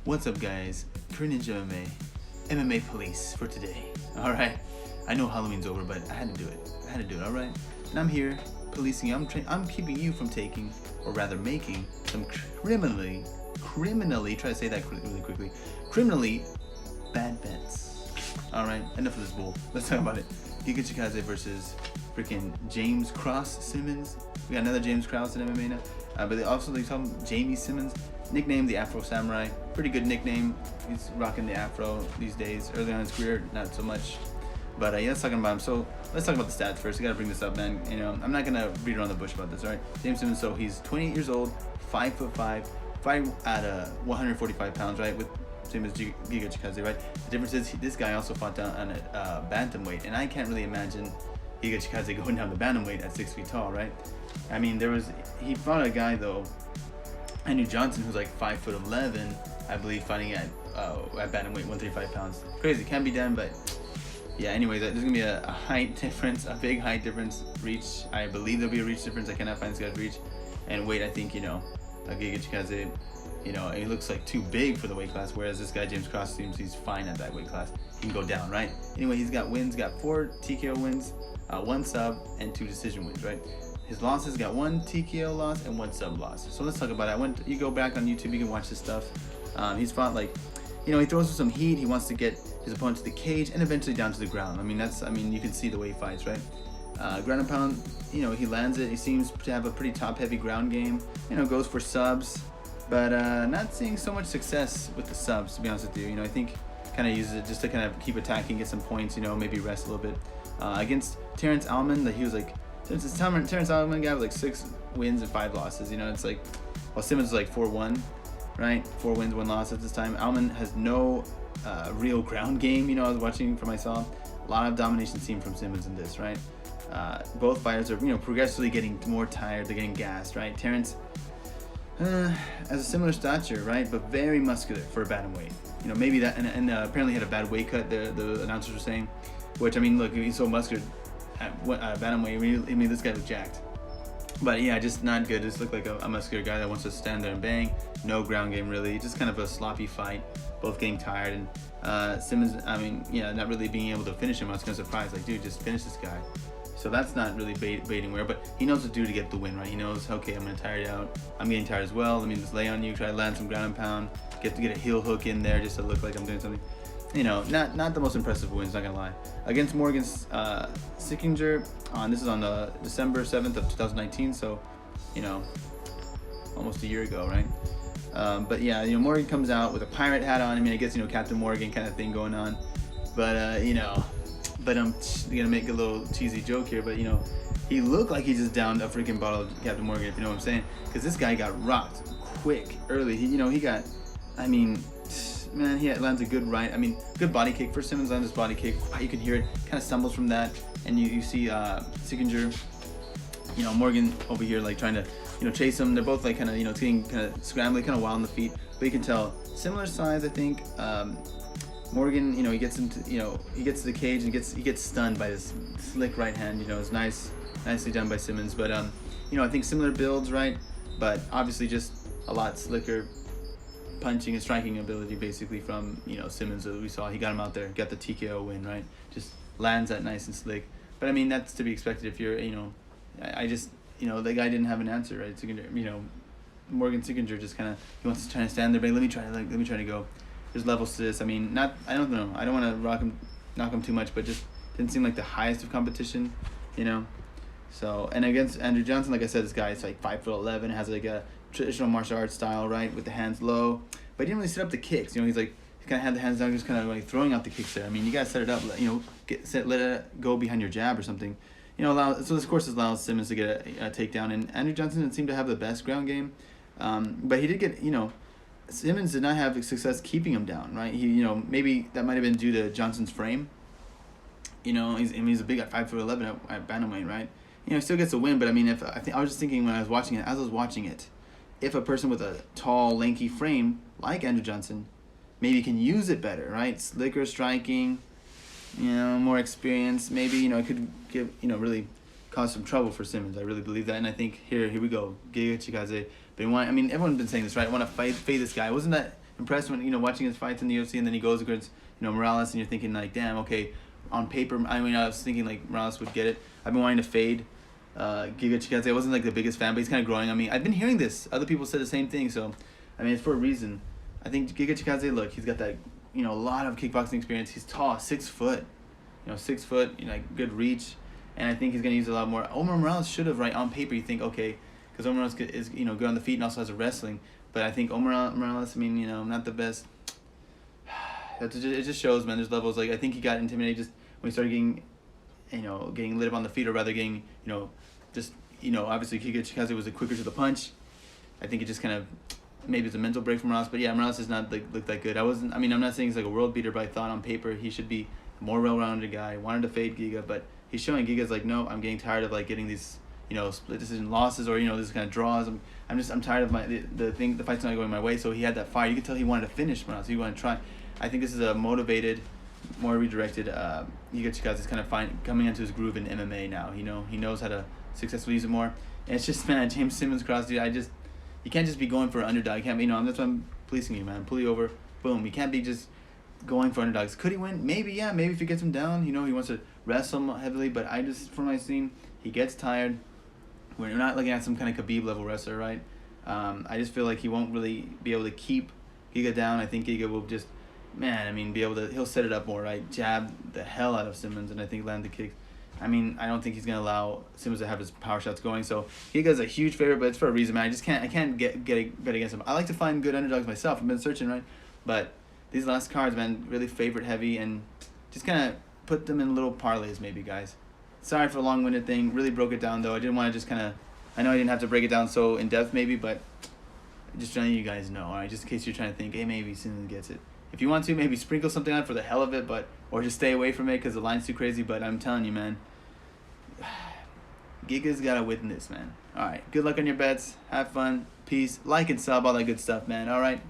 What's up, guys? Ninja MMA police for today. All right. I know Halloween's over, but I had to do it. All right. And I'm here policing you. I'm keeping you from taking, or rather making, some criminally. Try to say that really quickly. Criminally bad bets. All right. Enough of this bull. Let's talk about it. Giga Chikadze versus freaking James Cross Simmons. We got another James Krause in MMA now. But they call him Jamie Simmons. Nicknamed the Afro Samurai. Pretty good nickname. He's rocking the Afro these days. Early on in his career, not so much. But yeah, let's talk about him. So let's talk about the stats first. I gotta bring this up, man. You know, I'm not gonna beat around the bush about this, all right? James Simmons. So he's 28 years old, 5'5", fight at 145 pounds, right? With same as Giga Chikadze, right? The difference is this guy also fought down on a bantamweight, and I can't really imagine Giga Chikadze going down the bantamweight at 6 feet tall, right? I mean, he fought a guy though, Andrew Johnson, who's like 5'11", I believe, fighting at bantamweight, 135 pounds. Crazy, can be done, but yeah. Anyway, there's gonna be a height difference, a big height difference. Reach, I believe there'll be a reach difference. I cannot find this guy's reach. And weight, I think Giga Chikadze, he looks like too big for the weight class, whereas this guy James Cross seems he's fine at that weight class. He can go down, right? Anyway, he's got wins, got 4 TKO wins, 1 sub, and 2 decision wins, right? His losses got 1 TKO loss and 1 sub loss. So let's talk about it. You go back on YouTube, you can watch this stuff. He's fought he throws with some heat. He wants to get his opponent to the cage and eventually down to the ground. You can see the way he fights, right? Ground and pound, he lands it. He seems to have a pretty top-heavy ground game. Goes for subs, but not seeing so much success with the subs, to be honest with you. I think kind of uses it just to kind of keep attacking, get some points. Maybe rest a little bit. Against Terrence Alman, he was like. Since it's Terrence Alman guy with 6 wins and 5 losses, it's like, well, Simmons is 4-1, right? 4 wins, 1 loss at this time. Alman has no real ground game. I was watching for myself. A lot of domination seen from Simmons in this, right? Both fighters are, progressively getting more tired. They're getting gassed, right? Terrence has a similar stature, right? But very muscular for a bantamweight. Maybe that, and apparently had a bad weight cut. The announcers were saying, which look, he's so muscular. At bantamweight, this guy was jacked, but yeah, just not good. Just looked like a muscular guy that wants to stand there and bang. No ground game really, just kind of a sloppy fight. Both getting tired, and Simmons, not really being able to finish him. I was kind of surprised, dude, just finish this guy. So that's not really baiting where, but he knows what to do to get the win, right? He knows, okay, I'm gonna tire you out. I'm getting tired as well. Let me just lay on you, try to land some ground and pound, get a heel hook in there just to look like I'm doing something. Not the most impressive wins, not gonna lie. Against Morgan Sickinger, this is on December 7th of 2019, so, almost a year ago, right? But yeah, Morgan comes out with a pirate hat on. I guess, Captain Morgan kind of thing going on. But, but I'm gonna make a little cheesy joke here, but, he looked like he just downed a freaking bottle of Captain Morgan, if you know what I'm saying. Because this guy got rocked quick, early. He got, man, he lands a good right. Good body kick for Simmons. Lands his body kick. You can hear it. Kind of stumbles from that, and you see Sickinger, Morgan over here trying to chase him. They're both kind of getting kind of scrambling, kind of wild on the feet. But you can tell similar size, I think. Morgan, he gets into he gets to the cage and he gets stunned by this slick right hand. It's nicely done by Simmons. But I think similar builds, right? But obviously just a lot slicker punching and striking ability basically from Simmons that we saw. He got him out there, got the TKO win, right? Just lands that nice and slick. But that's to be expected if you're I just the guy didn't have an answer, right? Sickinger, Morgan Sickinger just kind of he wants to try to stand there, but let me try to go. There's levels to this. I don't know. I don't want to knock him too much, but just didn't seem like the highest of competition, So, and against Andrew Johnson, like I said, this guy is 5'11", has a traditional martial arts style, right, with the hands low, but he didn't really set up the kicks. He kind of had the hands down, just kind of throwing out the kicks there. You gotta set it up, let it go behind your jab or something. So this course allows Simmons to get a takedown, and Andrew Johnson didn't seem to have the best ground game, but he did get, Simmons did not have success keeping him down, right? Maybe that might have been due to Johnson's frame. He's a big at 5'11" at bantamweight, right? He still gets a win, but I was just thinking when I was watching it, if a person with a tall, lanky frame like Andrew Johnson maybe can use it better, right? Slicker striking, more experience, maybe it could give really cause some trouble for Simmons. I really believe that, and I think here we go, Giga Chikadze. But everyone's been saying this, right? I want to fade this guy. It impressed when, watching his fights in the UFC, and then he goes against, Morales, and you're thinking, like, damn, okay, on paper, I was thinking, like, Morales would get it. I've been wanting to fade Giga Chikadze. I wasn't, like, the biggest fan, but he's kind of growing on me. I've been hearing this. Other people said the same thing, so, it's for a reason. I think Giga Chikadze, look, he's got that, a lot of kickboxing experience. He's tall, 6 foot. 6 foot, good reach. And I think he's going to use a lot more. Omar Morales should have, right, on paper, you think, okay, because Omar Morales is, good on the feet and also has a wrestling. But I think Omar Morales, not the best. It just shows, man, there's levels. Like, I think he got intimidated just when he started getting lit up on the feet, or rather getting, obviously Giga Chikadze was quicker to the punch. I think it just kind of, maybe it's a mental break from Morales. But yeah, Morales does not look that good. I'm not saying he's like a world beater, but I thought on paper he should be a more well-rounded guy. Wanted to fade Giga, but he's showing Giga's like, no, I'm getting tired of like getting these, split decision losses, or this kind of draws. I'm tired of the fight's not going my way. So he had that fire. You could tell he wanted to finish Morales. He wanted to try. I think this is a motivated, more redirected Giga Chikadze is kind of coming into his groove in MMA now. He knows how to successfully use it more. And it's just, man, James Simmons, Krause, dude, you can't just be going for an underdog. You can't be, that's why I'm policing you, man. Pull you over, boom. You can't be just going for underdogs. Could he win? Maybe, yeah. Maybe if he gets him down, he wants to wrestle him heavily. But from my scene, he gets tired. We're not looking at some kind of Khabib level wrestler, right? I just feel like he won't really be able to keep Giga down. I think Giga will just, be able to, he'll set it up more, right? Jab the hell out of Simmons, and I think land the kicks. I don't think he's going to allow Simmons to have his power shots going. So Giga's a huge favorite, but it's for a reason, man. I can't get bet against him. I like to find good underdogs myself. I've been searching, right? But these last cards, man, really favorite heavy, and just kind of put them in little parlays maybe, guys. Sorry for the long-winded thing. Really broke it down, though. I didn't want to just kind of, I know I didn't have to break it down so in-depth maybe, but just trying to let you guys know, all right? Just in case you're trying to think, hey, maybe Simmons gets it. If you want to, maybe sprinkle something on for the hell of it, or just stay away from it because the line's too crazy. But I'm telling you, man, Giga's got to win this, man. All right, good luck on your bets. Have fun. Peace. Like and sub, all that good stuff, man. All right.